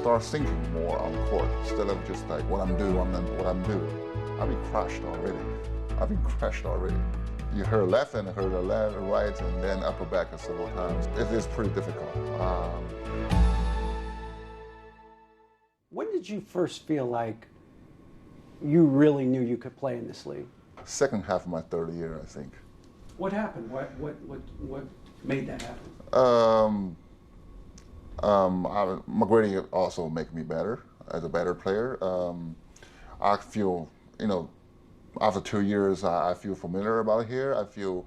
start thinking more on court instead of just like what I'm doing. I've been crushed already. You hurt left and hurt the left, right, and then upper back several times. It is pretty difficult. When did you first feel like you really knew you could play in this league? Second half of my third year, I think. What happened? What made that happen? McGrady also make me better as a better player. I feel, after 2 years, I feel familiar about here. I feel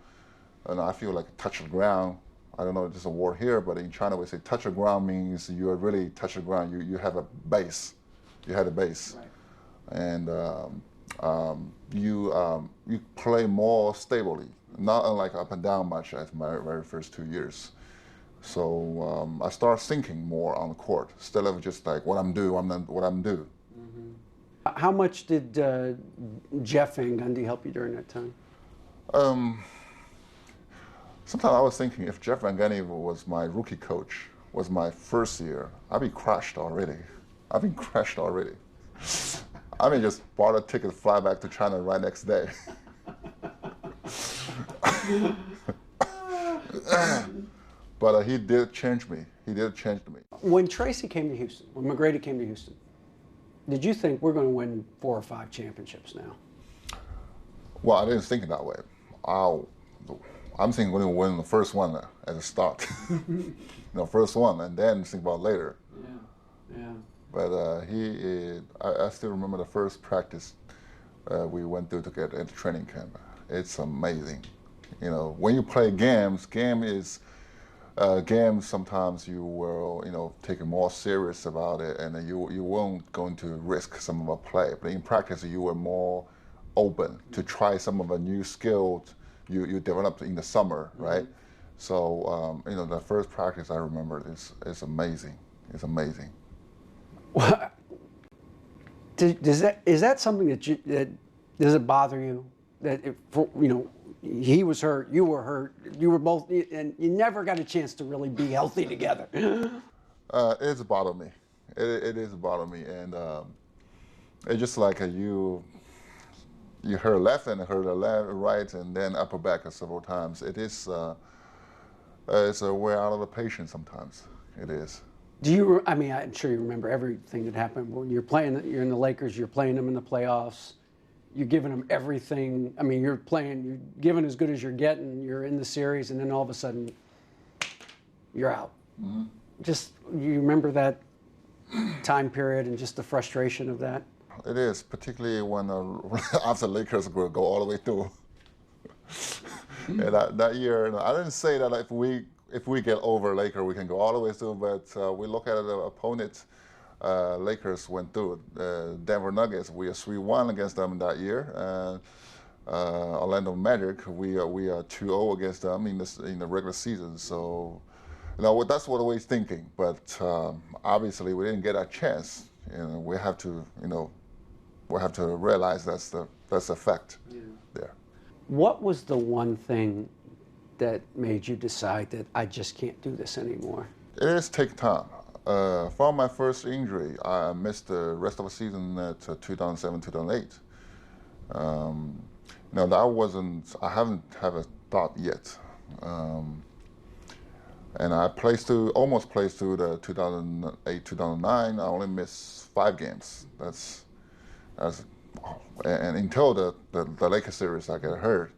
like touch the ground. I don't know if there's a word here, but in China we say touch the ground means you are really touch the ground. You have a base. You had a base, right. And you play more stably, not unlike up and down much as my very first 2 years. So I start thinking more on the court instead of just like what I'm doing. Mm-hmm. How much did Jeff Van Gundy help you during that time? Sometimes I was thinking if Jeff Van Gundy was my rookie coach, was my first year, I'd be crushed already. I mean, just bought a ticket, fly back to China right next day. But he did change me. When Tracy came to Houston, when McGrady came to Houston, did you think we're going to win 4 or 5 championships now? Well, I didn't think it that way. I'm thinking we're going to win the first one at the start. First one, and then think about later. Yeah. But I still remember the first practice we went through together at the training camp. It's amazing. When you play games sometimes you will, take it more serious about it, and you won't go into risk some of our play. But in practice, you were more open to try some of the new skills you developed in the summer, right? Mm-hmm. So, the first practice I remember is amazing. It's amazing. Well, is that something that does it bother you that he was hurt, you were hurt, you were both, and you never got a chance to really be healthy together? It is bother me. It is bother me, and it's just like you hurt left and hurt the left, right, and then upper back several times. It is it's a wear out of the patience sometimes. It is. I'm sure you remember everything that happened when you're in the Lakers, you're playing them in the playoffs, you're giving them everything. I mean, you're giving as good as you're getting, you're in the series, and then all of a sudden, you're out. Mm-hmm. You remember that time period and just the frustration of that? It is, particularly when after Lakers go all the way through. And that year, I didn't say that if we get over Lakers, we can go all the way through, but we look at the opponent. Lakers went through. Denver Nuggets, we are 3-1 against them that year. Orlando Magic, we are 2-0 against them in the regular season. So, that's what we're thinking. But obviously, we didn't get a chance. We have to realize that's the fact there. What was the one thing that made you decide that I just can't do this anymore? It is take time. From my first injury, I missed the rest of the season at 2007-2008. I haven't had a thought yet. And I almost played through the 2008-2009. I only missed 5 games. And until the Lakers series, I got hurt.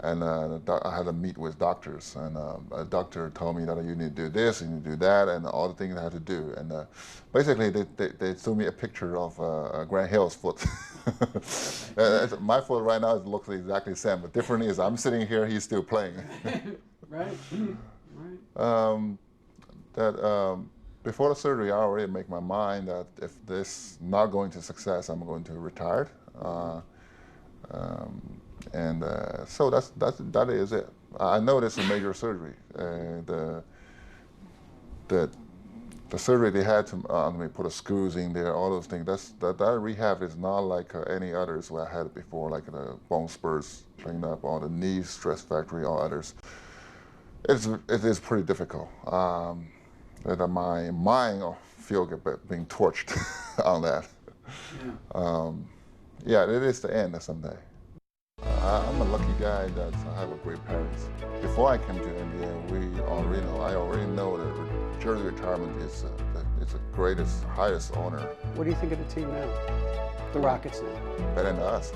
And I had to meet with doctors, and a doctor told me that you need to do this, you need to do that, and all the things I had to do. And basically, they threw me a picture of Grant Hill's foot. My foot right now looks exactly the same, but different is I'm sitting here, he's still playing. Right. Before the surgery, I already make my mind that if this not going to success, I'm going to retire. So that is it. I know this is a major surgery. The surgery they had to put the screws in there, all those things. That rehab is not like any others I had before, like the bone spurs cleaned up, all the knee stress factory, all others. It is pretty difficult. That my mind feel being torched on that. Yeah. Yeah, it is the end someday. I'm a lucky guy that I have a great parents. Before I came to India, I already know that jersey retirement is the greatest, highest honor. What do you think of the team now? The Rockets now? Better than us.